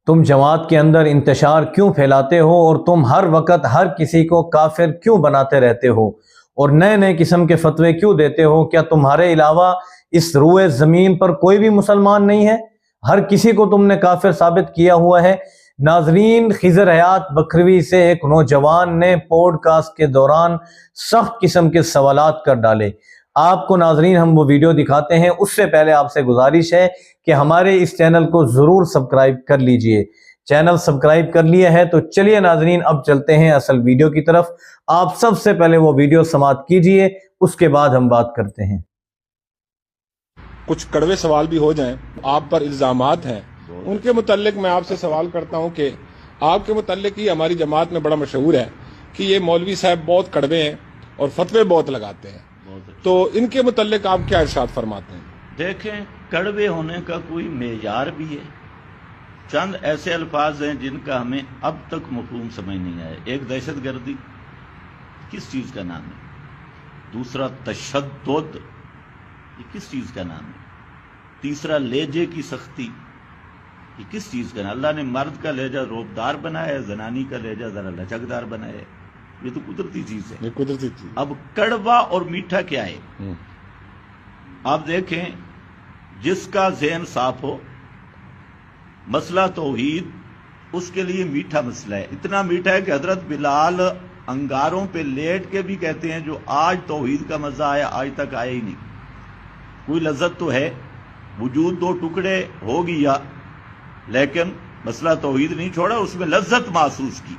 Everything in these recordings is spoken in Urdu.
تم جماعت کے اندر انتشار کیوں پھیلاتے ہو اور تم ہر وقت ہر کسی کو کافر کیوں بناتے رہتے ہو اور نئے نئے قسم کے فتوے کیوں دیتے ہو؟ کیا تمہارے علاوہ اس روئے زمین پر کوئی بھی مسلمان نہیں ہے؟ ہر کسی کو تم نے کافر ثابت کیا ہوا ہے۔ ناظرین، خضر حیات بکھروی سے ایک نوجوان نے پوڈ کاسٹ کے دوران سخت قسم کے سوالات کر ڈالے۔ آپ کو ناظرین ہم وہ ویڈیو دکھاتے ہیں، اس سے پہلے آپ سے گزارش ہے کہ ہمارے اس چینل کو ضرور سبسکرائب کر لیجئے۔ چینل سبسکرائب کر لیا ہے تو چلیے ناظرین اب چلتے ہیں اصل ویڈیو کی طرف۔ آپ سب سے پہلے وہ ویڈیو سماعت کیجئے، اس کے بعد ہم بات کرتے ہیں۔ کچھ کڑوے سوال بھی ہو جائیں، آپ پر الزامات ہیں، ان کے متعلق میں آپ سے سوال کرتا ہوں کہ آپ کے متعلق ہی ہماری جماعت میں بڑا مشہور ہے کہ یہ مولوی صاحب بہت کڑوے ہیں اور فتوے بہت لگاتے ہیں، تو ان کے متعلق آپ کیا ارشاد فرماتے ہیں؟ دیکھیں، کڑوے ہونے کا کوئی معیار بھی ہے۔ چند ایسے الفاظ ہیں جن کا ہمیں اب تک مفہوم سمجھ نہیں آیا۔ ایک دہشت گردی کس چیز کا نام ہے؟ دوسرا تشدد، یہ کس چیز کا نام ہے؟ تیسرا لہجے کی سختی، یہ کس چیز کا نام؟ اللہ نے مرد کا لہجہ روبدار بنایا ہے، زنانی کا لہجہ ذرا لچکدار بنایا ہے، یہ تو قدرتی چیز ہے۔ یہ قدرتی چیز۔ اب کڑوا اور میٹھا کیا ہے؟ آپ دیکھیں، جس کا ذہن صاف ہو، مسئلہ توحید اس کے لیے میٹھا مسئلہ ہے۔ اتنا میٹھا ہے کہ حضرت بلال انگاروں پہ لیٹ کے بھی کہتے ہیں جو آج توحید کا مزہ آیا آج تک آیا ہی نہیں۔ کوئی لذت تو ہے، وجود دو ٹکڑے ہو گیا، لیکن مسئلہ توحید نہیں چھوڑا، اس میں لذت محسوس کی۔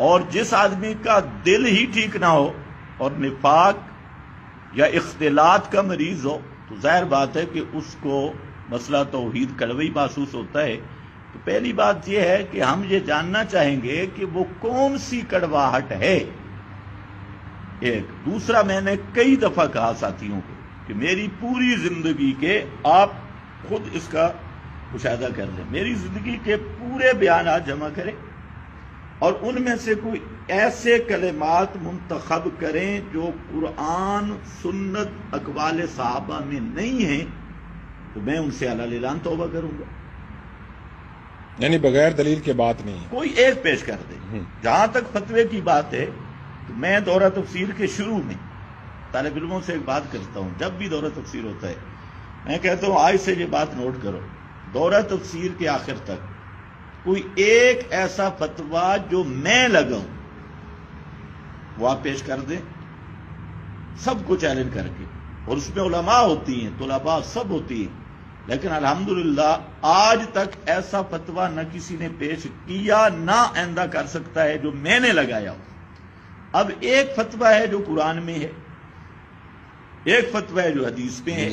اور جس آدمی کا دل ہی ٹھیک نہ ہو اور نفاق یا اختلاط کا مریض ہو تو ظاہر بات ہے کہ اس کو مسئلہ توحید کڑوی محسوس ہوتا ہے۔ تو پہلی بات یہ ہے کہ ہم یہ جاننا چاہیں گے کہ وہ کون سی کڑواہٹ ہے۔ ایک دوسرا، میں نے کئی دفعہ کہا ساتھیوں کو کہ میری پوری زندگی کے، آپ خود اس کا مشاہدہ کر لیں، میری زندگی کے پورے بیانات جمع کریں اور ان میں سے کوئی ایسے کلمات منتخب کریں جو قرآن، سنت، اقوال صحابہ میں نہیں ہیں، تو میں ان سے علی الاعلان توبہ کروں گا۔ یعنی بغیر دلیل کے بات نہیں ہے، کوئی ایک پیش کر دے۔ جہاں تک فتوے کی بات ہے تو میں دورہ تفسیر کے شروع میں طالب علموں سے ایک بات کرتا ہوں، جب بھی دورہ تفسیر ہوتا ہے میں کہتا ہوں آج سے یہ بات نوٹ کرو، دورہ تفسیر کے آخر تک کوئی ایک ایسا فتویٰ جو میں لگاؤں وہ آپ پیش کر دیں، سب کو چیلنج کر کے، اور اس میں علماء ہوتی ہیں، طلباء سب ہوتی ہیں، لیکن الحمدللہ آج تک ایسا فتویٰ نہ کسی نے پیش کیا نہ آئندہ کر سکتا ہے جو میں نے لگایا ہو۔ اب ایک فتویٰ ہے جو قرآن میں ہے، ایک فتویٰ ہے جو حدیث میں ہے،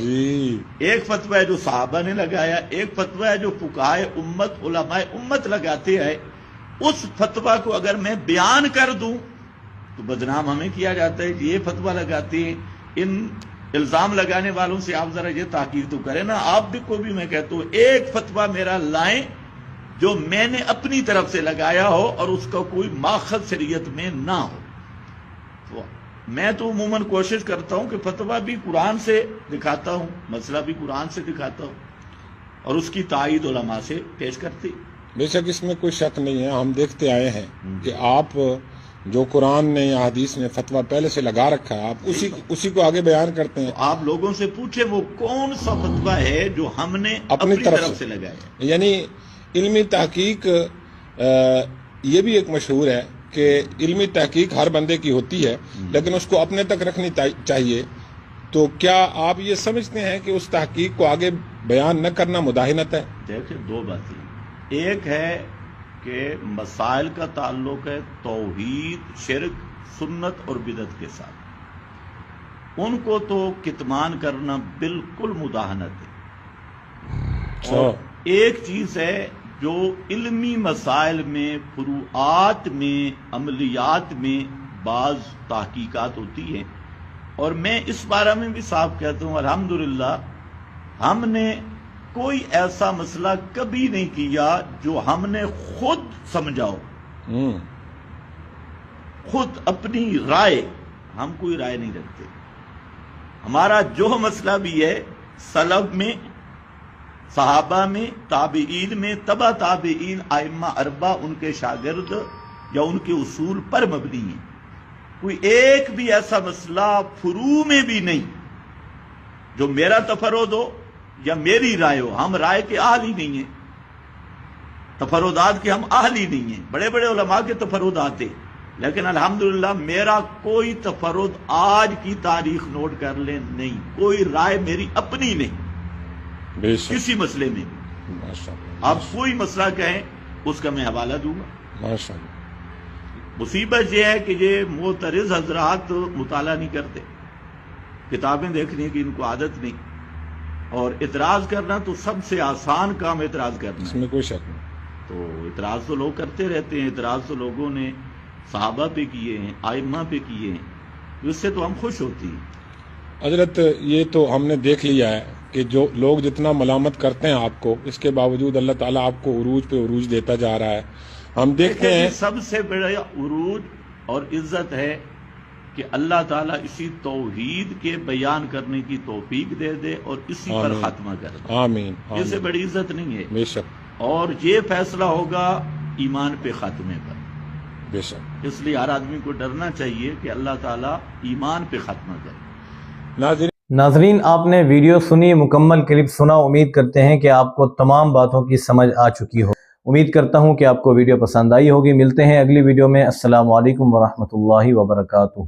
ایک فتویٰ ہے جو صحابہ نے لگایا، ایک فتویٰ ہے جو فقہائے امت، علماء امت لگاتے ہیں۔ اس فتویٰ کو اگر میں بیان کر دوں تو بدنام ہمیں کیا جاتا ہے کہ یہ فتویٰ لگاتے ہیں۔ ان الزام لگانے والوں سے آپ ذرا یہ تحقیق تو کریں نا، آپ بھی کو بھی میں کہتا ہوں ایک فتویٰ میرا لائیں جو میں نے اپنی طرف سے لگایا ہو اور اس کا کوئی ماخذ شریعت میں نہ ہو۔ تو میں تو عموماً کوشش کرتا ہوں کہ فتویٰ بھی قرآن سے دکھاتا ہوں، مسئلہ بھی قرآن سے دکھاتا ہوں اور اس کی تائید علماء سے پیش کرتی۔ بے شک اس میں کوئی شک نہیں ہے، ہم دیکھتے آئے ہیں کہ آپ جو قرآن نے یا حدیث نے فتویٰ پہلے سے لگا رکھا ہے آپ اسی کو آگے بیان کرتے ہیں۔ آپ لوگوں سے پوچھیں وہ کون سا فتویٰ ہے جو ہم نے اپنی طرف سے لگایا۔ یعنی علمی تحقیق یہ بھی ایک مشہور ہے کہ علمی تحقیق ہر بندے کی ہوتی ہے لیکن اس کو اپنے تک رکھنی چاہیے، تو کیا آپ یہ سمجھتے ہیں کہ اس تحقیق کو آگے بیان نہ کرنا مداہنت ہے؟ دیکھیں، دو باتیں، ایک ہے کہ مسائل کا تعلق ہے توحید، شرک، سنت اور بدعت کے ساتھ، ان کو تو کتمان کرنا بالکل مداہنت ہے۔ اور ایک چیز ہے جو علمی مسائل میں، فروعات میں، عملیات میں بعض تحقیقات ہوتی ہیں، اور میں اس بارے میں بھی صاف کہتا ہوں الحمدللہ ہم نے کوئی ایسا مسئلہ کبھی نہیں کیا جو ہم نے خود سمجھا ہو، خود اپنی رائے، ہم کوئی رائے نہیں رکھتے۔ ہمارا جو مسئلہ بھی ہے سلف میں صحابہ میں، تابعین میں، تبع تابعین، ائمہ اربع ان کے شاگرد یا ان کے اصول پر مبنی ہیں. کوئی ایک بھی ایسا مسئلہ فروع میں بھی نہیں جو میرا تفرد ہو یا میری رائے ہو. ہم رائے کے اہل ہی نہیں ہیں، تفردات کے ہم اہل ہی نہیں ہیں. بڑے بڑے علماء کے تفردات ہیں، لیکن الحمدللہ میرا کوئی تفرد آج کی تاریخ نوٹ کر لیں نہیں، کوئی رائے میری اپنی نہیں بے شک، کسی مسئلے میں. ماشاء اللہ، آپ کوئی مسئلہ کہیں اس کا میں حوالہ دوں گا. ماشاء اللہ. مصیبت یہ ہے کہ یہ معترض حضرات مطالعہ نہیں کرتے، کتابیں دیکھنے کی ان کو عادت نہیں، اور اعتراض کرنا تو سب سے آسان کام اعتراض کرنا اس ہے. میں کوئی شک نہیں. تو اعتراض تو لوگ کرتے رہتے ہیں، اعتراض تو لوگوں نے صحابہ پہ کیے ہیں، ائمہ پہ کیے ہیں، اس سے تو ہم خوش ہوتی ہیں. حضرت یہ تو ہم نے دیکھ لیا ہے کہ جو لوگ جتنا ملامت کرتے ہیں آپ کو، اس کے باوجود اللہ تعالیٰ آپ کو عروج پہ عروج دیتا جا رہا ہے. ہم دیکھتے ہیں سب سے بڑا عروج اور عزت ہے کہ اللہ تعالیٰ اسی توحید کے بیان کرنے کی توفیق دے دے اور اسی پر آمین. خاتمہ کر دے. آمین، اس سے آمین، بڑی عزت نہیں ہے. بے شک، اور یہ فیصلہ ہوگا ایمان پہ خاتمے پر. بے شک. اس لیے ہر آدمی کو ڈرنا چاہیے کہ اللہ تعالیٰ ایمان پہ خاتمہ کرے. ناظرین، آپ نے ویڈیو سنی، مکمل کلپ سنا. امید کرتے ہیں کہ آپ کو تمام باتوں کی سمجھ آ چکی ہو. امید کرتا ہوں کہ آپ کو ویڈیو پسند آئی ہوگی. ملتے ہیں اگلی ویڈیو میں. السلام علیکم ورحمۃ اللہ وبرکاتہ.